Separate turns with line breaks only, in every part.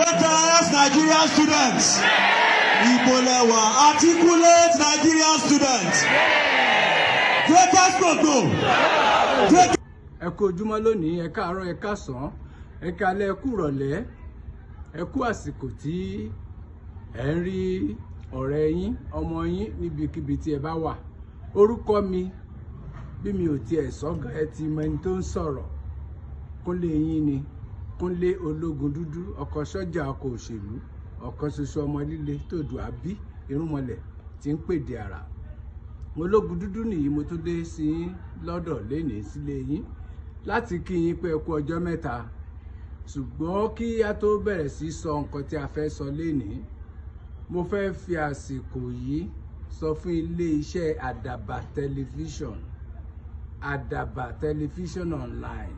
Greatest Nigerian students. Ìgboyà, articulate Nigerian students. Greatest gbogbo.
Ẹ kú ojúmọ́ lónìí, ẹ káàárọ̀, ẹ káàsán, ẹ káalẹ́, ẹ kú ìrọ̀lẹ́, ẹ kú àsìkò tí ẹ ń rí ọ̀rẹ́ yín, ọmọ yín níbikíbi tí ẹ bá wà. Orúkọ mi, bí mi ò tiẹ̀ sọ́gà, ẹ ti mọ ẹni tó ń sọ̀rọ̀. Kúnlé yín ni, Kúnlé ológun dúdú, ọkọ sọ́jà, ọkọ òṣèlú, ọ̀kan ṣoṣo ọmọ líle tó dùn àbí irúnmọlẹ̀ tí ń pèdè àrà. Ológun dúdú nìyí, mo tún dé sí lọ́dọ̀ lénìí sílé yín láti kí yín pé ẹ kú ọjọ́ mẹ́ta. Ṣùgbọ́n kí a tó bẹ̀rẹ̀ sí sọ nǹkan tí a fẹ́ sọ lénìí, mo fẹ́ fi àsìkò yìí sọ fún ilé iṣẹ́ Àdàbà tẹlifíṣàn online.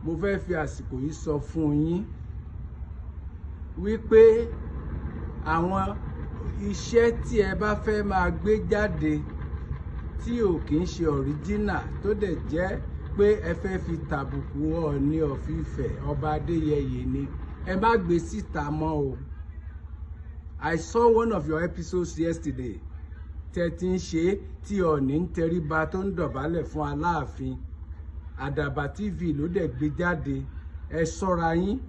Mo fẹ́ fi àsìkò yìí sọ fún yín wípé àwọn iṣẹ́ tí ẹ bá fẹ́ máa gbé jáde tí ò kì í ṣe ọ̀ríjínà tó dẹ̀ jẹ́ pé ẹ fẹ́ fi tàbùkù Ọọ̀ni of Ifẹ̀ ọba Adéyẹyè ni, ẹ má gbé síta mọ́ o. I saw one of your episodes yesterday tẹ́ ti ń ṣe tí Ọọ̀ni ń tẹríba tó ń dọ̀bálẹ̀ fún Aláàfin. Àdàbà TV ló dẹ̀ gbé jáde. Ẹ ṣọ́ra yín,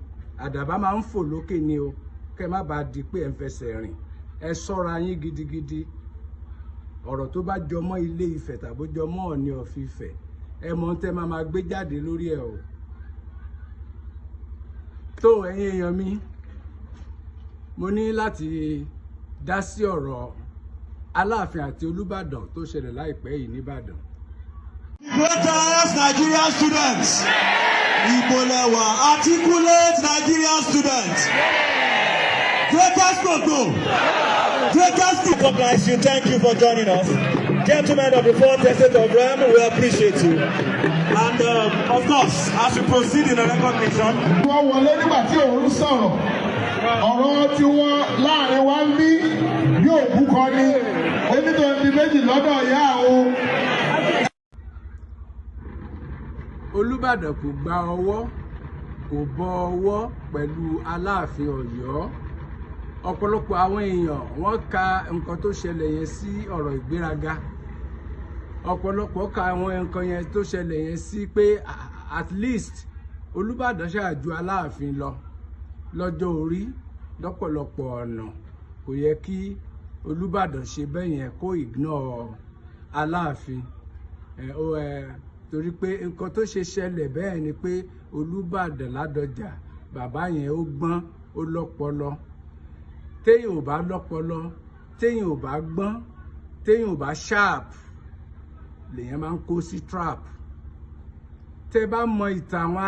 àdàbà máa ń fò lókè ni o, kẹ́ má bàa di pé ẹ ń fẹsẹ̀ rìn. Ẹ ṣọ́ra yín gidigidi. Ọ̀rọ̀ tó bá jọmọ́ Ilé Ifẹ̀ tàbí jọmọ́ Ọọ̀ni of Ifẹ̀, ẹ mọ̀ tẹ́ máa gbé jáde lórí ẹ̀ o. Tó ẹ̀yin èèyàn mi, mo ní láti dá sí ọ̀rọ̀ Aláàfin àti Olúbàdàn tó ṣẹlẹ̀ láìpẹ́ yìí níbàdàn.
Greatest Nigerian students. Ìgboyà, articulate Nigerian students. Greatest gbogbo. Greatest people. Guys, you thank you for joining us. Gentlemen of the fourth estate of Ram, we appreciate you. And of course, as we proceed in the recognition.
Wọ́n wọlé nígbà tí òun sọ̀rọ̀. Ọ̀rọ̀ tí wọ́n láàrin wa ń bí yóò kú kọ ní onídọ̀ọ́dì méjì lọ́dọ̀ ìyá àwọn.
Olúbàdàn kò gba ọwọ́, kò bọ ọwọ́ pẹ̀lú Aláàfin Ọ̀yọ́. Ọ̀pọ̀lọpọ̀ àwọn èèyàn wọ́n ka nǹkan tó ṣẹlẹ̀ yẹn sí ọ̀rọ̀ ìgbéraga. Ọ̀pọ̀lọpọ̀ ka àwọn nǹkan yẹn tó ṣẹlẹ̀ yẹn sí pé at least Olúbàdàn ṣáájú Aláàfin lọ lọ́jọ́ orí lọ́pọ̀lọpọ̀ ọ̀nà. Kò yẹ kí Olúbàdàn ṣe bẹ́ẹ̀ yẹn kó ignore Aláàfin. Torí pé nǹkan tó ṣe ṣẹlẹ̀ bẹ́ẹ̀ ni pé Olúbàdàn Ládọjà, bàbá yẹn ó gbọ́n, ó lọ́pọlọ. Téèyàn ò bá lọ́pọlọ, téèyàn ò bá gbọ́n, téèyàn ò bá sharp, lèyàn máa ń kó sí trap. Tẹ́ bá mọ ìtàn àwọn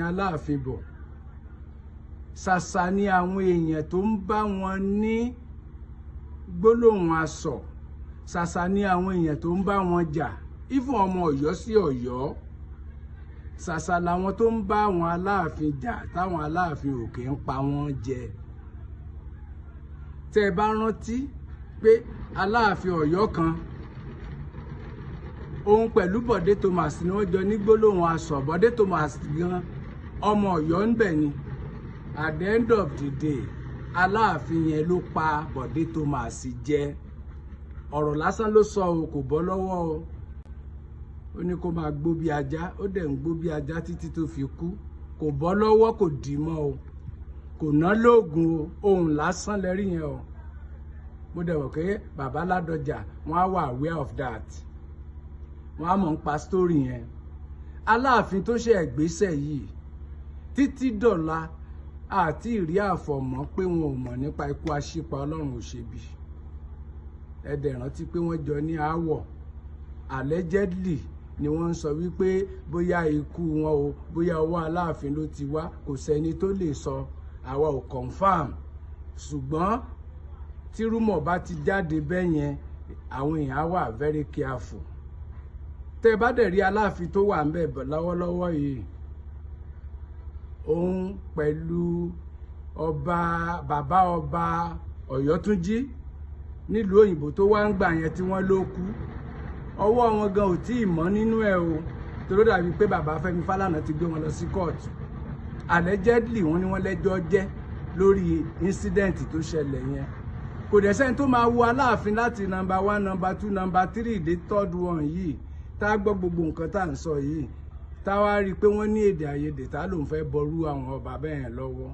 Aláàfin bọ̀, ṣàṣà ni àwọn èèyàn tó ń bá wọn ní gbólóhùn asọ̀, ṣàṣà ni àwọn èèyàn tó ń bá wọn jà. Even ọmọ Ọ̀yọ́ sí Ọ̀yọ́, ṣàṣà làwọn tó ń bá àwọn Aláàfin jà táwọn Aláàfin òkè ń pa wọ́n jẹ. Tẹ́ ẹ bá rántí pé Aláàfin Ọ̀yọ́ kan, òun pẹ̀lú Bọ̀dé Thomas ni wọ́n jọ ní gbólóhùn asọ̀. Bọ̀dé Thomas gan ọmọ Ọ̀yọ́ ń bẹ̀ ni. At the end of the day, Aláàfin yẹn ló pa Bọ̀dé Thomas jẹ. Ọ̀rọ̀ lásán ló sọ o, kò bọ́ lọ́wọ́ o. Ó ní kó máa gbó bí ajá, ó dẹ̀ ń gbó bí ajá títí tó fi kú. Kò bọ́ lọ́wọ́, kò dì mọ́ o, kò ná lóògùn o, ohun lásán lẹ́rí yẹn o. Mo dẹ̀ wọ̀ pé bàbá Ládọjà wọ́n á wà aware of that, wọ́n á mọ̀ ń pa story yẹn. Aláàfin tó ṣe ẹ̀gbésẹ̀ yìí títí dọ̀la àti ìrí àfọ̀mọ́ pé wọn ò mọ̀ nípa ikú aṣípa Ọlọ́run òṣèbí. Ẹ dẹ̀ rántí pé wọ́n jọ ní aáwọ̀, allegedly ni wọ́n ń sọ wípé bóyá ikú wọn o, bóyá ọwọ́ Aláàfin ló ti wá, kò sẹ́ni tó lè sọ, àwa ò confirm. Ṣùgbọ́n tí rúmọ̀ bá ti jáde bẹ́ẹ̀ yẹn, àwọn èèyàn á wà very careful. Tẹ́ bá dẹ̀ rí Aláàfin tó wà ńbẹ̀ lọ́wọ́lọ́wọ́ yìí, òun pẹ̀lú bàbá ọba Ọ̀yọ́túnjí nílùú òyìnbó tó wá ń gbà yẹn tí wọ́n ló kú, ọwọ́ wọn gan ò tí ì mọ́ nínú ẹ̀ o. Torí dàbí pé bàbá Fẹ́mi Fálànà ti gbé wọn lọ sí kóòtù. Allegedly wọ́n ní wọ́n lẹ́jọ́ jẹ́ lórí incident tó ṣẹlẹ̀ yẹn. Kò dẹ̀ sẹ́ni tó máa wo Aláàfin láti number 1, number 2, number 3 dé 3rd one yìí tá a gbọ́ gbogbo nǹkan tá à ń sọ yìí tá a wá rí i pé wọ́n ní èdè àìyedè tá lòun fẹ́ bọrú àwọn ọba bẹ́ẹ̀ lọ́wọ́.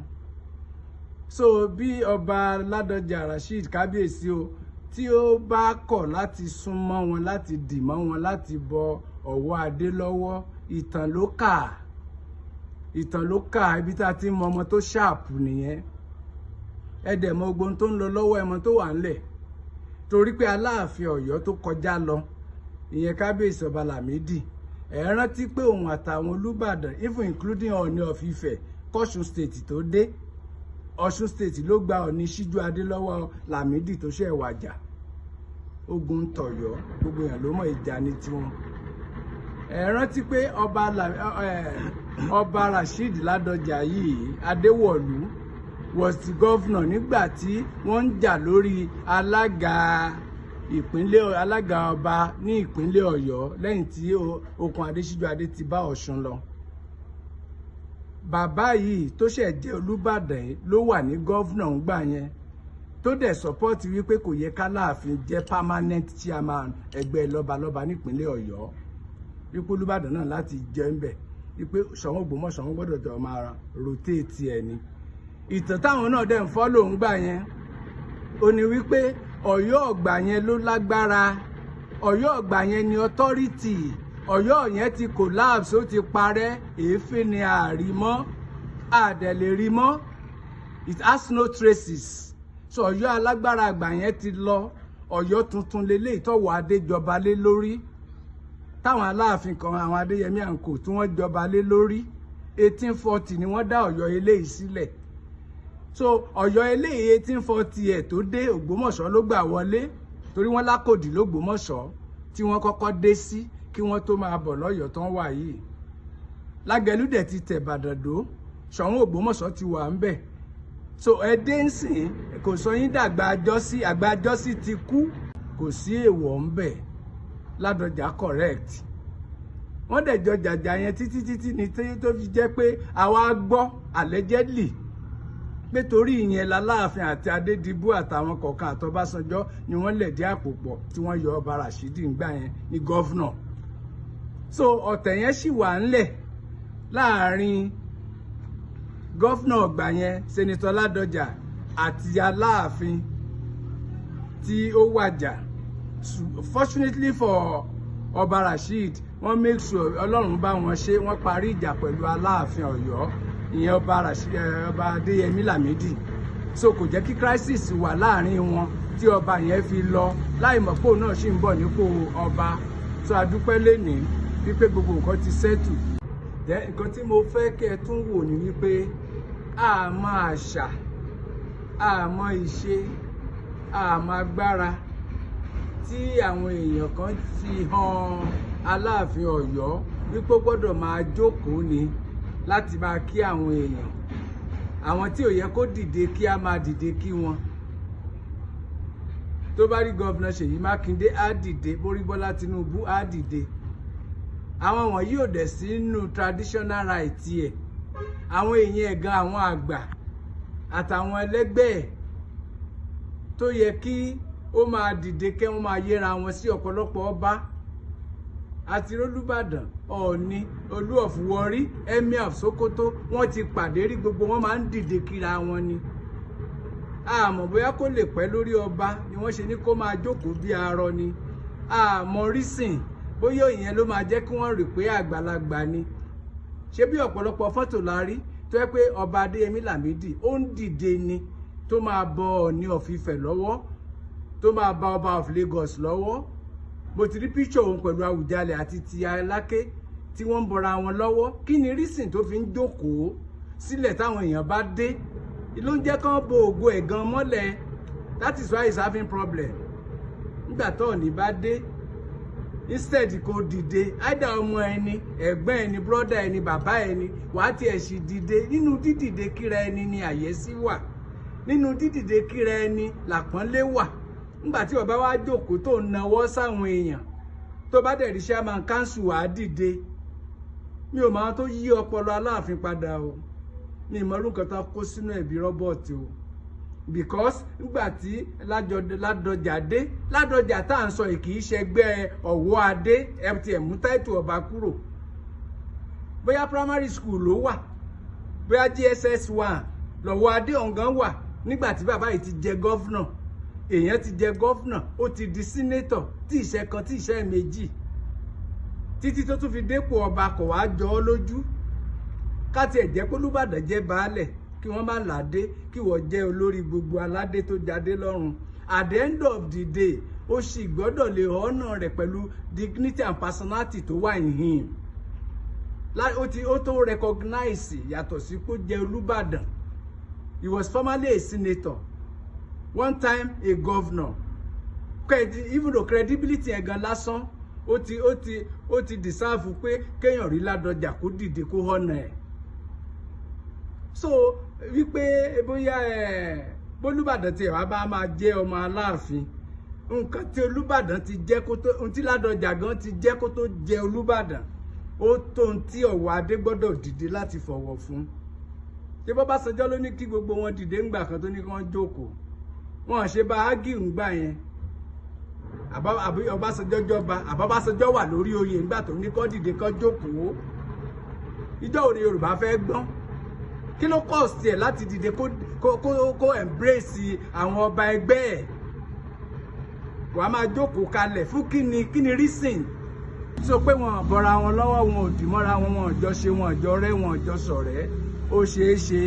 So bí ọba Ládọjà Rasheed kábíyèsí o tí ó bá kọ̀ láti súnmọ́ wọn, láti dì mọ́ wọn, láti bọ Ọwọ adé lọ́wọ́, ìtàn ló kà. Ìtàn ló kà. Ibi tá a ti mọ ọmọ tó ṣáàpù nìyẹn. Ẹ dẹ̀ mọ ogun tó ń lọ lọ́wọ́ ẹmọ tó wà ńlẹ̀. Torí pé Aláàfin Ọ̀yọ́ tó kọjá lọ, ìyẹn kábíyèsí ọba Lámídì, ẹ rántí pé òun àtàwọn Olúbàdàn, even including Ọọ̀ni of Ifẹ̀, kọ́ṣun state tó dé, Ọ̀ṣun state ló gba Ọọ̀ni Síjú Adé lọ́wọ́ Lámídì tó ṣe wàjà. Ogun tọ̀yọ́, gbogbo èèyàn ló mọ̀ ìjà ní tiwọn. Ẹ rántí pé ọba Rasheed Ládọjà yìí, Adéwọ̀lú, was the governor nígbà tí wọ́n ń jà lórí alága ọba ní ìpínlẹ̀ Ọ̀yọ́ lẹ́yìn tí Okùn Adésíjú Adé ti bá Ọ̀ṣun lọ. Bàbá yìí tó ṣẹ̀ jẹ́ Olúbàdàn yìí ló wà ní governor ńgbà yẹn tó dẹ̀ support wípé kò yẹ k'Aláàfin jẹ́ permanent chairman ẹgbẹ́ lọ́balọ́ba nípínlẹ̀ Ọ̀yọ́. Wípé Olúbàdàn náà láti jẹ́ ń bẹ̀ wípé Ṣọ̀ún Ògbómọ̀ṣọ́ wọn gbọ́dọ̀ jọ máa rotate ẹ̀ ni. Ìtàn táwọn náà dẹ̀ ń follow ńgbà yẹn ó ní wípé Ọ̀yọ́ ọ̀gbà yẹn ló lágbára, Ọ̀yọ́ ọ̀gbà yẹn ni authority, Ọ̀yọ́ yẹn ti collapse, ó ti parẹ́, èéfín ni àrímọ́, àdẹ̀lẹ̀ rí mọ́, it has no traces. So Ọ̀yọ́ alágbára àgbà yẹn ti lọ, Ọ̀yọ́ tuntun lélẹ́yìí tọ́wọ́ adé jọba lé lórí, táwọn Aláàfin kan àwọn Adéyẹmí àǹkò tí wọ́n jọba lé lórí. 1840 ni wọ́n dá Ọ̀yọ́ eléyìí sílẹ̀. So Ọ̀yọ́ eléyìí 1840 ẹ̀ tó dé Ògbómọ̀ṣọ́ ló gbà wọlé torí wọ́n lákòdì l'Ógbómọ̀ṣọ́ tí wọ́n kọ́kọ́ dé sí kí wọ́n tó máa bọ̀ lọ́yọ́ tán wà yìí. Lágẹ̀lú dẹ̀ ti tẹ̀ Ìbàdàn dó, Ṣọ̀ún Ògbómọ̀ṣọ́ ti wà ń bẹ̀. So ẹdẹ ń sìn kò sọ yín dàgbà àjọsí, àgbà àjọsí ti kú, kò sí èèwọ̀ ń bẹ̀. Ládọjà correct. Wọ́n dẹ̀ jọ jàjà yẹn títí ní tó fi jẹ́ pé àwa gbọ́ allegedly pé torí ìyẹn l'Aláàfin àti Adédìbú àtàwọn kọ̀ọ̀kan àtọbásanjọ́ ni wọ́n lẹ̀dí àpò pọ̀ tí wọ́n yọ ọba Rasheed ńgbà yẹn ní gọ́vnọ̀. So ọ̀tẹ̀ yẹn sì wà ńlẹ̀ láàrin gọ́vnọ̀ ọgbà yẹn Senator Ládọjà àti Aláàfin tí ó wàjà. Fortunately for ọba Rasheed, wọ́n make sure Ọlọ́run bá wọn ṣe, wọ́n parí ìjà pẹ̀lú Aláàfin Ọ̀yọ́, ìyẹn ọba Adéyẹmí Lámídì. So kò jẹ́ kí crisis wà láàrin wọn tí ọba yẹn fi lọ láì mọ̀ pé òun náà ṣì ń bọ̀ nípò ọba. So adúpẹ́ lénìí wípé gbogbo nǹkan ti settle. Nǹkan tí mo fẹ́ kẹ́ ẹ tún wò ní wípé àmọ́ àṣà, àmọ́ ìṣe, àmọ́ agbára tí àwọn èèyàn kan fi hàn Aláàfin Ọ̀yọ́ wípé ó gbọ́dọ̀ máa jókòó ni láti máa kí àwọn èèyàn. Àwọn tí ò yẹ kó dìde kí á máa dìde kí wọn. Tó bá rí gọ́vnà Ṣèyí Mákindé á dìde, bórí Bọ́lá Tinubu á dìde. Àwọn wọ̀nyí ò dẹ̀ sí nínú traditional right ẹ̀. Àwọn èèyàn ẹ̀gan àwọn àgbà àtàwọn ẹlẹ́gbẹ́ ẹ̀ tó yẹ kí ó máa dìde kẹ́ wọ́n máa yẹra wọn sí ọ̀pọ̀lọpọ̀ ọba àti Olúbàdàn, Ọọ̀ni, Olú of Warri, Emir of Sokoto, wọ́n ti pàdé rí, gbogbo wọn máa ń dìde kíra wọn ni. Àmọ́ bóyá kó lè pẹ́ lórí ọba ni wọ́n ṣe ní kó máa jókòó bí arọ ni. Àmọ́ rísìn bóyá ìyẹn ló máa jẹ́ kí wọ́n rí pé àgbàlagbà ni. Ṣé bí ọ̀pọ̀lọpọ̀ fọ́tò la rí tó yẹ pé ọba Adéyẹmí Lámídì ó ń dìde ni tó máa bọ Ọọ̀ni of Ifẹ̀ lọ́wọ́, tó máa bá ọba of Lagos lọ́wọ́. Mo ti rí píṣọ̀ òun pẹ̀lú Àwùjalẹ̀ àti ti Aláké tí wọ́n ń bọra wọn lọ́wọ́. Kí ni rísìn tó fi ń jókòó sílẹ̀ táwọn èèyàn bá dé? Ló ń jẹ́ kán bo ògo ẹ̀gan mọ́lẹ̀. That is why he's having problem. Nígbà tó Ọọ̀ni bá dé, instead kó dìde, either ọmọ ẹni, ẹ̀gbọ́n ẹni, brother ẹni, bàbá ẹni, wàá tiẹ̀ sì dìde. Nínú dídìde kíra ẹni ni àyẹ́sí wà. Nínú dídìde kíra ẹni làpọ́nlé wà. Nígbà tí ọba wá jókòó tó nawọ́ sáwọn èèyàn, tó bá dẹ̀ rí chairman council wá dìde. Mi ò máa tó yí ọpọlọ Aláàfin padà o. mi mọ orúkọ tó kó sínú ẹ̀bí rọ́bọ̀tì o because nígbà tí Ládọjà dé Ládọjà tá à ń sọ yìí kì í ṣẹgbẹ́ Ọwọ Adé ẹ mú táìtù ọba kúrò bóyá primary school ló wà bóyá GSS 1 lọ́wọ́ Adé ọ̀ngán wà nígbà tí bàbá yìí ti jẹ gọ́fúnà èèyàn ti jẹ gọ́fúnà ó ti di sínétọ̀ tí ìṣẹ́ kan tí ìṣẹ́ méjì títí tó tún fi dépò ọba kò wá jọ ọ́ lójú ká tiẹ̀ jẹ́ pé Olúbàdàn jẹ́ baálẹ̀ kí wọ́n má ládé kí wọ́n jẹ́ olórí gbogbo aládé tó jáde lọ́rùn at the end of the day ó sì gbọ́dọ̀ lè ọ̀nà rẹ̀ pẹ̀lú dignity and personality tó wà in him ó tó recognize yàtọ̀ sí pé ó jẹ́ Olúbàdàn. He was formerly a senator, one time a governor. Even though credibility ẹ̀gan lásán, ó ti deserve pé kéèyàn rí Ládọjà kó dìde kó họ́nà ẹ̀. So wípé bóyá bólúbàdàn tí ẹ̀wà bá máa jẹ́ ọmọ Aláàfin, nǹkan tí Olúbàdàn ti jẹ́ kó tó, ohun tí Ládọjà gan ti jẹ́ kó tó jẹ́ Olúbàdàn, ó tó ohun tí Ọwọ Adé gbọ́dọ̀ dìde láti fọ̀wọ̀ fún. Ṣé Ọbásanjọ́ ló ní kí gbogbo wọn dìde ńgbà kan tó ní kí wọ́n jókòó wọn ṣe bá ágìrì ńgbà yẹn àbí Ọbásanjọ́ jọba àbábásanjọ́ wà lórí oyè ńgbà tó ní kó dìde kó jókòó ìjọ òde Yorùbá fẹ́ gbọ́n kí ló cost ẹ̀ láti dìde kó embrace àwọn ọba ẹgbẹ́ ẹ̀ wàá máa jókòó kalẹ̀ fún kíni reason sọ pé wọn bọra wọn lọ́wọ́ wọn ò dì mọ́ra wọn wọn ò jọ ṣe wọn ò jọ rẹ́ wọn ò jọ ṣọ̀rẹ́ ó ṣeé ṣe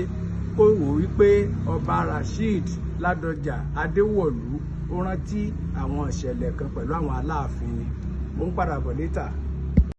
kó wò wípé ọba Rasheed Ládọjà Adéwọ̀lú ó rántí àwọn ìṣẹ̀lẹ̀ kan pẹ̀lú àwọn Aláàfin ni mo ń padà bọ̀ létà.